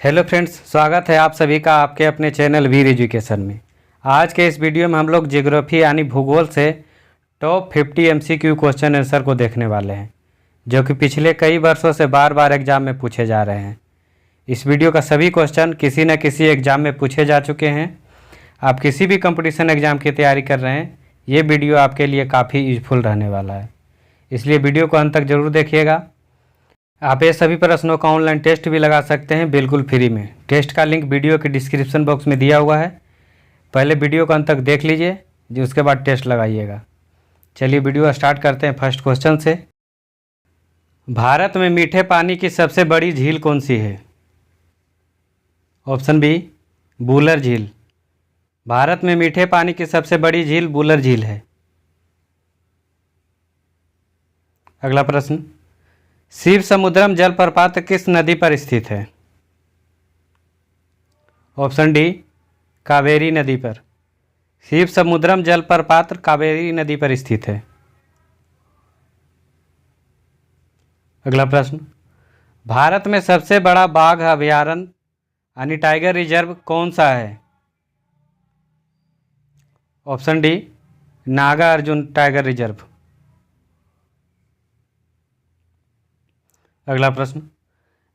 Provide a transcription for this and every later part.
Hello friends, स्वागत है आप सभी का आपके अपने चैनल वीर एजुकेशन में। आज के इस वीडियो में हम लोग ज्योग्राफी यानी भूगोल से टॉप 50 एमसीक्यू क्वेश्चन आंसर को देखने वाले हैं, जो कि पिछले कई वर्षों से बार बार एग्जाम में पूछे जा रहे हैं। इस वीडियो का सभी क्वेश्चन किसी न किसी एग्ज़ाम में पूछे जा चुके हैं। आप किसी भी कंपटीशन एग्ज़ाम की तैयारी कर रहे हैं, ये वीडियो आपके लिए काफ़ी यूजफुल रहने वाला है, इसलिए वीडियो को अंत तक ज़रूर देखिएगा। आप ये सभी प्रश्नों का ऑनलाइन टेस्ट भी लगा सकते हैं बिल्कुल फ्री में। टेस्ट का लिंक वीडियो के डिस्क्रिप्शन बॉक्स में दिया हुआ है। पहले वीडियो को अंत तक देख लीजिए, जी उसके बाद टेस्ट लगाइएगा। चलिए वीडियो स्टार्ट करते हैं फर्स्ट क्वेश्चन से। भारत में मीठे पानी की सबसे बड़ी झील कौन सी है? ऑप्शन बी वुलर झील। भारत में मीठे पानी की सबसे बड़ी झील वुलर झील है। अगला प्रश्न, शिव समुद्रम जलप्रपात किस नदी पर स्थित है? ऑप्शन डी कावेरी नदी पर। शिव समुद्रम जलप्रपात कावेरी नदी पर स्थित है। अगला प्रश्न, भारत में सबसे बड़ा बाघ अभयारण्य यानी टाइगर रिजर्व कौन सा है? Option D Naga Arjun tiger reserve. अगला प्रश्न,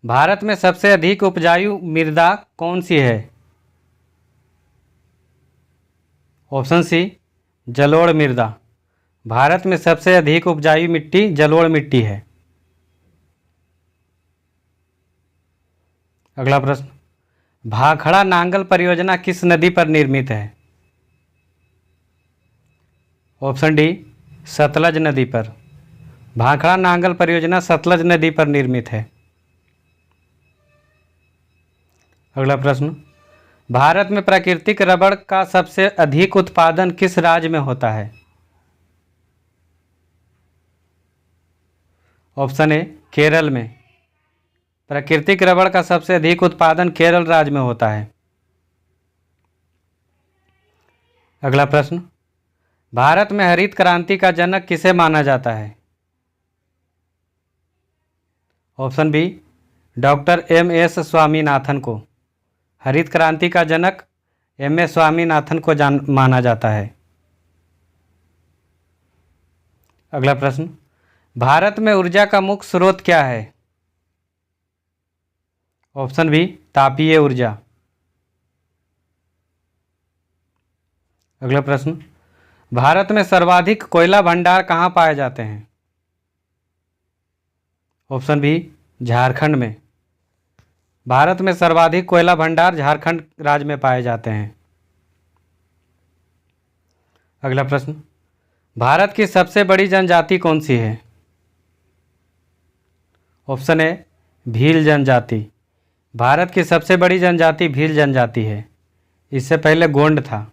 भारत में सबसे अधिक उपजाऊ मृदा कौन सी है? ऑप्शन सी जलोढ़ मृदा। भारत में सबसे अधिक उपजाऊ मिट्टी जलोढ़ मिट्टी है। अगला प्रश्न, भाखड़ा नांगल परियोजना किस नदी पर निर्मित है? ऑप्शन डी सतलज नदी पर। भाखड़ा नांगल परियोजना सतलज नदी पर निर्मित है। अगला प्रश्न, भारत में प्राकृतिक रबड़ का सबसे अधिक उत्पादन किस राज्य में होता है? ऑप्शन ए केरल में। प्राकृतिक रबड़ का सबसे अधिक उत्पादन केरल राज्य में होता है। अगला प्रश्न, भारत में हरित क्रांति का जनक किसे माना जाता है? Option B doctor M S. Swaminathan को। हरित क्रांति का जनक एम.एस. स्वामीनाथन को माना जाता है। अगला प्रश्न, भारत में ऊर्जा का मुख्य स्रोत क्या है? ऑप्शन बी तापीय ऊर्जा। अगला प्रश्न, भारत में सर्वाधिक कोयला भंडार कहाँ पाए जाते हैं? ऑप्शन बी झारखंड में। भारत में सर्वाधिक कोयला भंडार झारखंड राज्य में पाए जाते हैं। अगला प्रश्न, भारत की सबसे बड़ी जनजाति कौन सी है? ऑप्शन ए भील जनजाति। भारत की सबसे बड़ी जनजाति भील जनजाति है। इससे पहले गोंड था।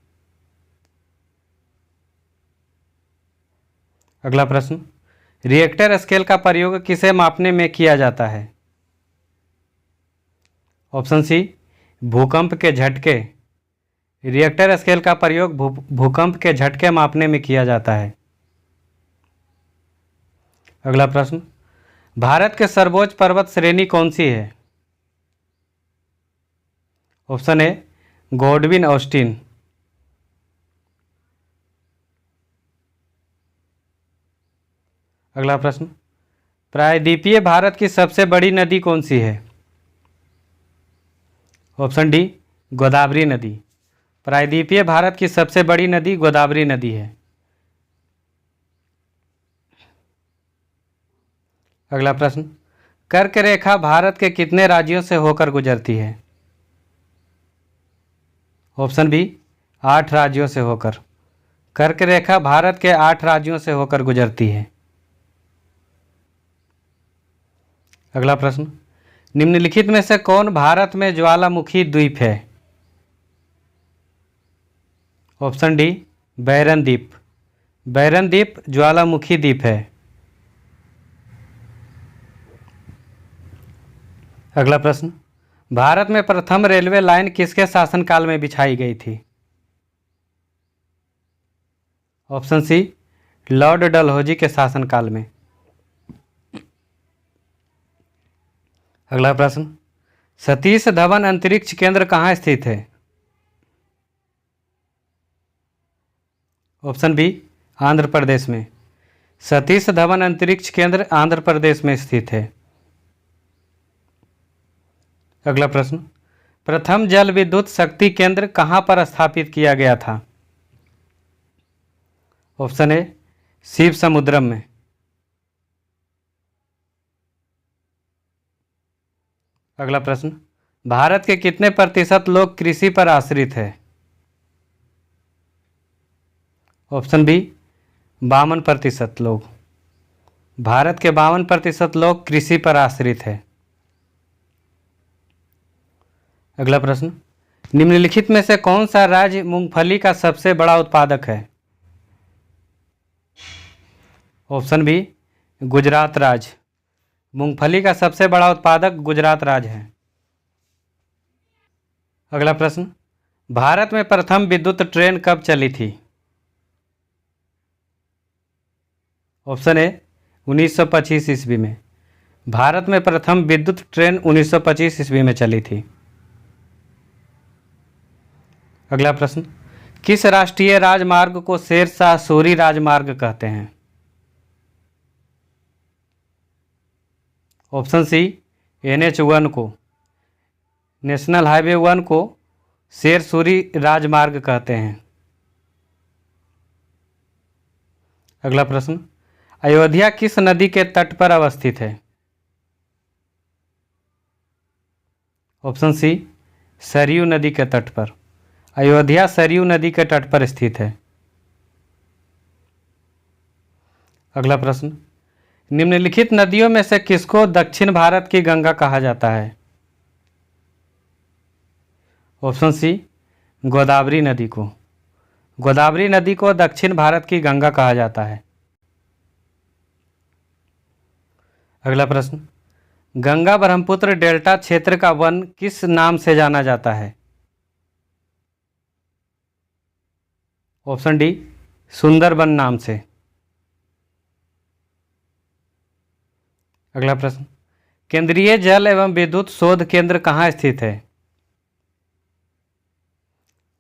अगला प्रश्न, रिएक्टर स्केल का प्रयोग किसे मापने में किया जाता है? ऑप्शन सी भूकंप के झटके। रिएक्टर स्केल का प्रयोग भूकंप के झटके मापने में किया जाता है। अगला प्रश्न, भारत के सर्वोच्च पर्वत श्रेणी कौन सी है? ऑप्शन ए गॉडविन ऑस्टिन। अगला प्रश्न, प्रायद्वीपीय भारत की सबसे बड़ी नदी कौन सी है? ऑप्शन डी गोदावरी नदी। प्रायद्वीपीय भारत की सबसे बड़ी नदी गोदावरी नदी है। अगला प्रश्न, कर्क रेखा भारत के कितने राज्यों से होकर गुजरती है? ऑप्शन बी 8 राज्यों से होकर। कर्क रेखा भारत के 8 राज्यों से होकर गुजरती है। अगला प्रश्न, निम्नलिखित में से कौन भारत में ज्वालामुखी द्वीप है? ऑप्शन डी बैरन द्वीप। बैरन द्वीप ज्वालामुखी द्वीप है। अगला प्रश्न, भारत में प्रथम रेलवे लाइन किसके शासनकाल में बिछाई गई थी? ऑप्शन सी लॉर्ड डलहौजी के शासनकाल में। अगला प्रश्न, सतीश धवन अंतरिक्ष केंद्र कहाँ स्थित है? ऑप्शन बी, आंध्र प्रदेश में। सतीश धवन अंतरिक्ष केंद्र आंध्र प्रदेश में स्थित है। अगला प्रश्न, प्रथम जल विद्युत शक्ति केंद्र कहाँ पर स्थापित किया गया था? ऑप्शन ए, शिव समुद्रम में। अगला प्रश्न, भारत के कितने प्रतिशत लोग कृषि पर आश्रित है? ऑप्शन बी, 52% लोग। भारत के 52% लोग कृषि पर आश्रित है। अगला प्रश्न, निम्नलिखित में से कौन सा राज्य मूंगफली का सबसे बड़ा उत्पादक है? ऑप्शन बी, गुजरात राज्य। मूंगफली का सबसे बड़ा उत्पादक गुजरात राज्य है। अगला प्रश्न, भारत में प्रथम विद्युत ट्रेन कब चली थी? ऑप्शन ए, 1925 ईस्वी में। भारत में प्रथम विद्युत ट्रेन 1925 ईस्वी में चली थी। अगला प्रश्न, किस राष्ट्रीय राजमार्ग को शेरशाह सूरी राजमार्ग कहते हैं? ऑप्शन सी, NH1 को, नेशनल हाईवे 1 को शेर सूरी राजमार्ग कहते हैं। अगला प्रश्न, अयोध्या किस नदी के तट पर अवस्थित है? ऑप्शन सी, सरयू नदी के तट पर। अयोध्या सरयू नदी के तट पर स्थित है। अगला प्रश्न, निम्नलिखित नदियों में से किसको दक्षिण भारत की गंगा कहा जाता है? ऑप्शन सी, गोदावरी नदी को। गोदावरी नदी को दक्षिण भारत की गंगा कहा जाता है। अगला प्रश्न, गंगा ब्रह्मपुत्र डेल्टा क्षेत्र का वन किस नाम से जाना जाता है? ऑप्शन डी, सुंदरबन नाम से। अगला प्रश्न, केंद्रीय जल एवं विद्युत शोध केंद्र कहाँ स्थित है?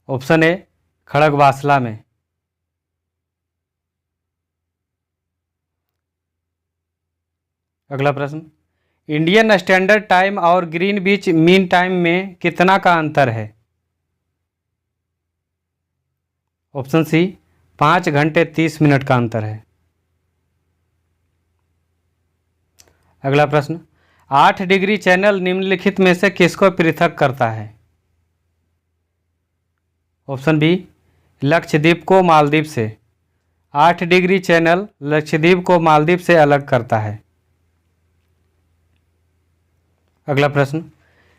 ऑप्शन ए, खड़गवासला में। अगला प्रश्न, इंडियन स्टैंडर्ड टाइम और ग्रीनविच मीन टाइम में कितना का अंतर है? ऑप्शन सी, 5 घंटे 30 मिनट का अंतर है। अगला प्रश्न, 8 डिग्री चैनल निम्नलिखित में से किसको पृथक करता है? ऑप्शन बी, लक्षद्वीप को मालदीव से। 8 डिग्री चैनल लक्षद्वीप को मालदीव से अलग करता है। अगला प्रश्न,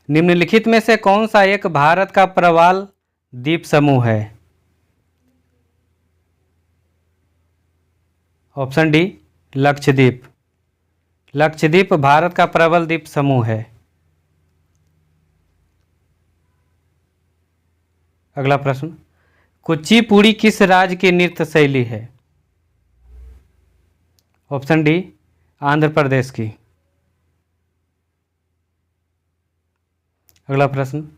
निम्नलिखित में से कौन सा एक भारत का प्रवाल द्वीप समूह है? Option D, Lakshadweep. लक्षद्वीप भारत का प्रबल द्वीप समूह है। अगला प्रश्न, कुचिपुड़ी किस राज्य की नृत्य शैली है? ऑप्शन डी, आंध्र प्रदेश की। अगला प्रश्न,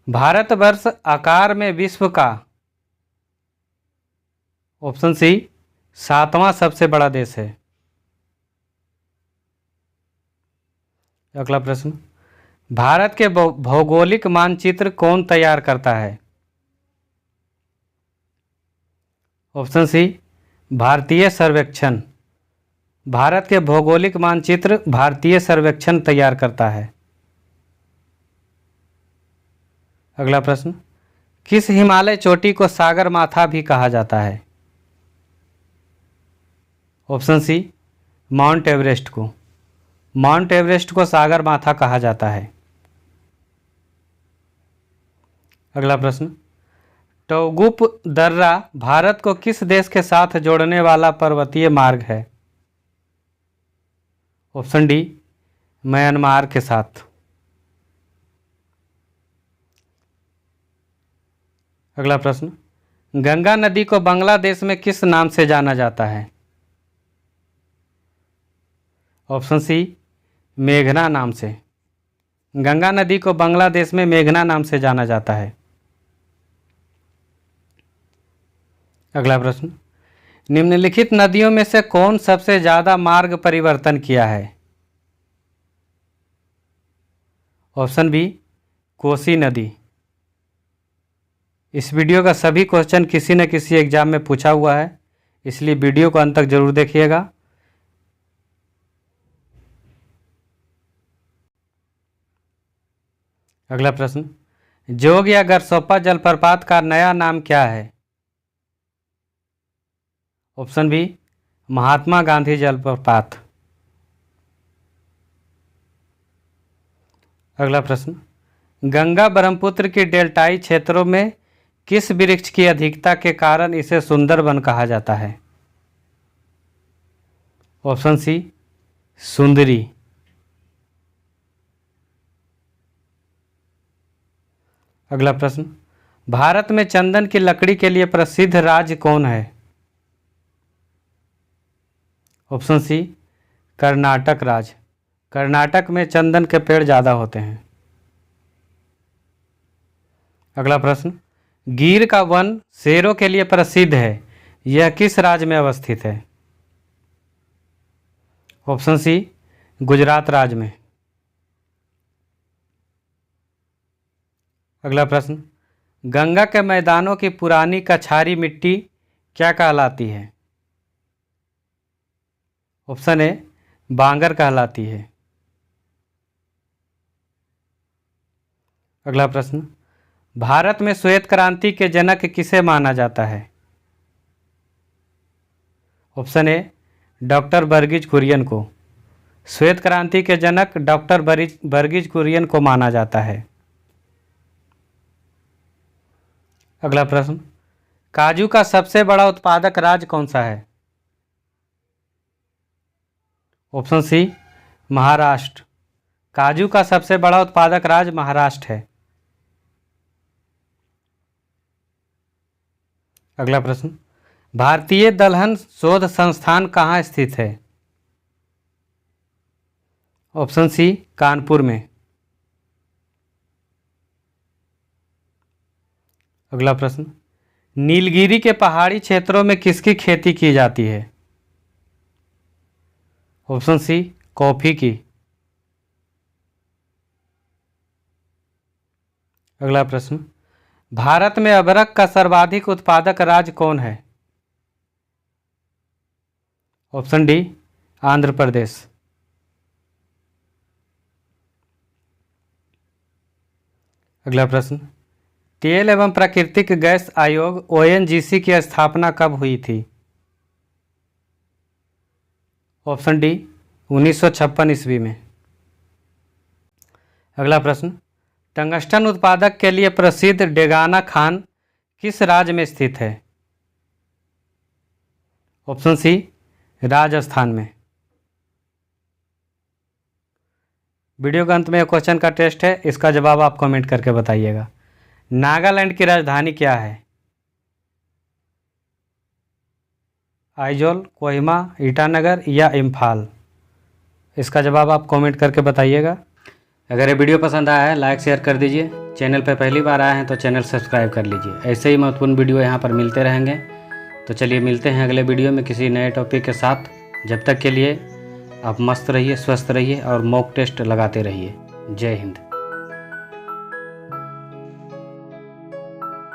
भारतवर्ष आकार में विश्व का, ऑप्शन सी, 7वां सबसे बड़ा देश है। अगला प्रश्न, भारत के भौगोलिक मानचित्र कौन तैयार करता है? ऑप्शन सी, भारतीय सर्वेक्षण। भारत के भौगोलिक मानचित्र भारतीय सर्वेक्षण तैयार करता है। अगला प्रश्न, किस हिमालय चोटी को सागर माथा भी कहा जाता है? ऑप्शन सी, माउंट एवरेस्ट को। माउंट एवरेस्ट को सागर माथा कहा जाता है। अगला प्रश्न, टोगुप दर्रा भारत को किस देश के साथ जोड़ने वाला पर्वतीय मार्ग है? ऑप्शन डी, म्यांमार के साथ। अगला प्रश्न, गंगा नदी को बांग्लादेश में किस नाम से जाना जाता है? ऑप्शन सी, मेघना नाम से। गंगा नदी को बांग्लादेश में मेघना नाम से जाना जाता है। अगला प्रश्न, निम्नलिखित नदियों में से कौन सबसे ज़्यादा मार्ग परिवर्तन किया है? ऑप्शन बी, कोसी नदी। इस वीडियो का सभी क्वेश्चन किसी न किसी एग्जाम में पूछा हुआ है, इसलिए वीडियो को अंत तक जरूर देखिएगा। अगला प्रश्न, जोग या गरसोप्पा जलप्रपात का नया नाम क्या है? ऑप्शन बी, महात्मा गांधी जलप्रपात। अगला प्रश्न, गंगा ब्रह्मपुत्र की डेल्टाई क्षेत्रों में किस वृक्ष की अधिकता के कारण इसे सुंदरवन कहा जाता है? ऑप्शन सी, सुंदरी। अगला प्रश्न, भारत में चंदन की लकड़ी के लिए प्रसिद्ध राज्य कौन है? ऑप्शन सी, कर्नाटक राज्य। कर्नाटक में चंदन के पेड़ ज़्यादा होते हैं। अगला प्रश्न, गिर का वन शेरों के लिए प्रसिद्ध है, यह किस राज्य में अवस्थित है? ऑप्शन सी, गुजरात राज्य में। अगला प्रश्न, गंगा के मैदानों की पुरानी कछारी मिट्टी क्या कहलाती है? ऑप्शन ए, बांगर कहलाती है। अगला प्रश्न, भारत में श्वेत क्रांति के जनक किसे माना जाता है? Option A, doctor Verghese Kurien को। श्वेत क्रांति के जनक डॉक्टर वर्गीज कुरियन को माना जाता है। अगला प्रश्न, काजू का सबसे बड़ा उत्पादक राज्य कौन सा है? Option C, Maharashtra. काजू का सबसे बड़ा उत्पादक राज्य महाराष्ट्र है। अगला प्रश्न, भारतीय दलहन शोध संस्थान कहाँ स्थित है? ऑप्शन सी, कानपुर में। अगला प्रश्न, नीलगिरी के पहाड़ी क्षेत्रों में किसकी खेती की जाती है? ऑप्शन सी, कॉफी की। अगला प्रश्न, भारत में अदरक का सर्वाधिक उत्पादक राज्य कौन है? Option D, Andhra Pradesh. अगला प्रश्न, तेल एवं प्राकृतिक गैस आयोग ओएनजीसी की स्थापना कब हुई थी? ऑप्शन डी, 1956 ईस्वी में। अगला प्रश्न, टंगस्टन उत्पादक के लिए प्रसिद्ध डेगाना खान किस राज्य में स्थित है? ऑप्शन सी, राजस्थान में। वीडियो के अंत में एक क्वेश्चन का टेस्ट है, इसका जवाब आप कमेंट करके बताइएगा। नागालैंड की राजधानी क्या है? आइजोल, कोहिमा, ईटानगर या इम्फाल? इसका जवाब आप कमेंट करके बताइएगा। अगर ये वीडियो पसंद आया है लाइक शेयर कर दीजिए। चैनल पर पहली बार आए हैं तो चैनल सब्सक्राइब कर लीजिए। ऐसे ही महत्वपूर्ण वीडियो यहाँ पर मिलते रहेंगे। तो चलिए मिलते हैं अगले वीडियो में किसी नए टॉपिक के साथ। जब तक के लिए आप मस्त रहिए, स्वस्थ रहिए और मॉक टेस्ट लगाते रहिए। जय हिंद।